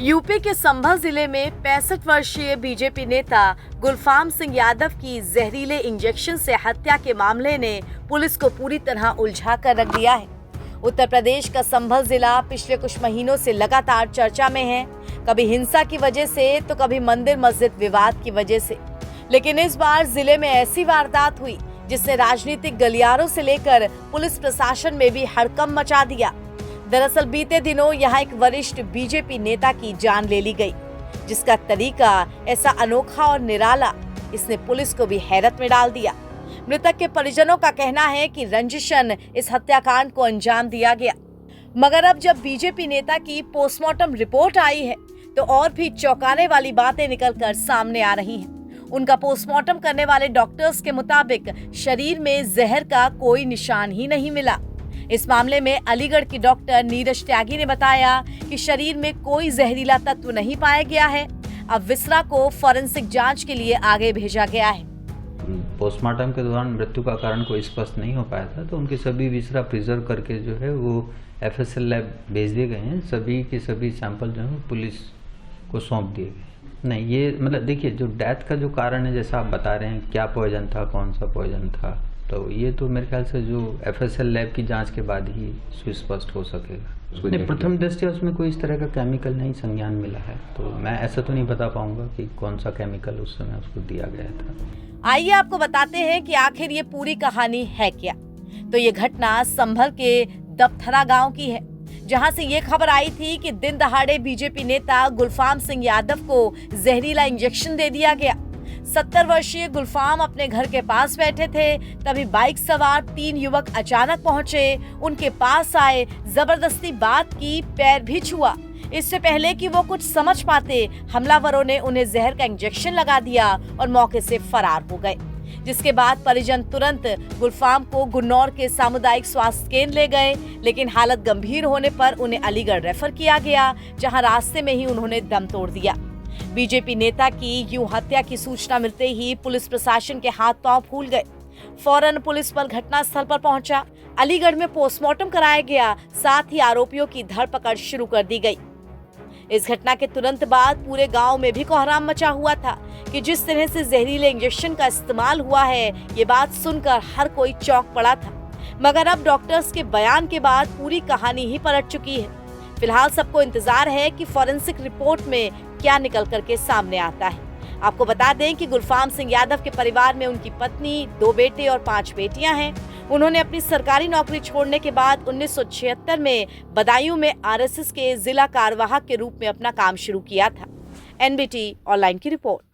UP के संभल जिले में 65 वर्षीय बीजेपी नेता गुलफाम सिंह यादव की जहरीले इंजेक्शन से हत्या के मामले ने पुलिस को पूरी तरह उलझा कर रख दिया है। उत्तर प्रदेश का संभल जिला पिछले कुछ महीनों से लगातार चर्चा में है, कभी हिंसा की वजह से तो कभी मंदिर मस्जिद विवाद की वजह से। लेकिन इस बार जिले में ऐसी वारदात हुई जिसने राजनीतिक गलियारों से लेकर पुलिस प्रशासन में भी हड़कंप मचा दिया। दरअसल बीते दिनों यहाँ एक वरिष्ठ बीजेपी नेता की जान ले ली गई, जिसका तरीका ऐसा अनोखा और निराला, इसने पुलिस को भी हैरत में डाल दिया। मृतक के परिजनों का कहना है कि रंजिशन इस हत्याकांड को अंजाम दिया गया, मगर अब जब बीजेपी नेता की पोस्टमार्टम रिपोर्ट आई है तो और भी चौंकाने वाली बातें निकलकर सामने आ रही हैं। उनका पोस्टमार्टम करने वाले डॉक्टर्स के मुताबिक शरीर में जहर का कोई निशान ही नहीं मिला। इस मामले में अलीगढ़ की डॉक्टर नीरज त्यागी ने बताया कि शरीर में कोई जहरीला तत्व नहीं पाया गया है। अब विसरा को फॉरेंसिक जांच के लिए आगे भेजा गया है। पोस्टमार्टम के दौरान मृत्यु का कारण कोई स्पष्ट नहीं हो पाया था, तो उनके सभी विसरा प्रिजर्व करके जो है वो FSL लैब भेज दिए गए हैं। सभी के सभी सैंपल जो है पुलिस को सौंप दिए गए। नहीं, ये मतलब देखिए, जो डेथ का जो कारण है, जैसा आप बता रहे हैं, क्या पॉइजन था, कौन सा पॉइजन था, तो ये तो मेरे ख्याल से जो FSL लैब की जांच के बाद ही सुस्पष्ट हो सकेगा। नहीं, प्रथम दृष्टया उसमें कोई इस तरह का केमिकल नहीं संज्ञान मिला है, तो मैं ऐसा तो नहीं बता पाऊंगा कि कौन सा केमिकल उस समय उसको दिया गया था। आइए आपको बताते हैं कि आखिर ये पूरी कहानी है क्या। तो ये घटना संभल के दपथरा गांव की है, जहां से ये खबर आई थी कि दिन दहाड़े बीजेपी नेता गुलफाम सिंह यादव को जहरीला इंजेक्शन दे दिया गया। 70 वर्षीय गुलफाम अपने घर के पास बैठे थे, तभी बाइक सवार 3 युवक अचानक पहुंचे, उनके पास आए, जबरदस्ती बात की, पैर भी छुआ। इससे पहले कि वो कुछ समझ पाते, हमलावरों ने उन्हें जहर का इंजेक्शन लगा दिया और मौके से फरार हो गए। जिसके बाद परिजन तुरंत गुलफाम को गुन्नौर के सामुदायिक स्वास्थ्य केंद्र ले गए, लेकिन हालत गंभीर होने पर उन्हें अलीगढ़ रेफर किया गया, जहां रास्ते में ही उन्होंने दम तोड़ दिया। बीजेपी नेता की यूं हत्या की सूचना मिलते ही पुलिस प्रशासन के हाथ पांव फूल गए। फौरन पुलिस बल घटनास्थल पर पहुंचा, अलीगढ़ में पोस्टमार्टम कराया गया, साथ ही आरोपियों की धरपकड़ शुरू कर दी गई। इस घटना के तुरंत बाद पूरे गांव में भी कोहराम मचा हुआ था कि जिस तरह से जहरीले इंजेक्शन का इस्तेमाल हुआ है, ये बात सुनकर हर कोई चौंक पड़ा था। मगर अब डॉक्टर्स के बयान के बाद पूरी कहानी ही पलट चुकी है। फिलहाल सबको इंतजार है कि फॉरेंसिक रिपोर्ट में क्या निकल करके सामने आता है। आपको बता दें कि गुलफाम सिंह यादव के परिवार में उनकी पत्नी, 2 बेटे और 5 बेटियां हैं। उन्होंने अपनी सरकारी नौकरी छोड़ने के बाद 1976 में बदायूं में RSS के जिला कार्यवाहक के रूप में अपना काम शुरू किया था। NBT ऑनलाइन की रिपोर्ट।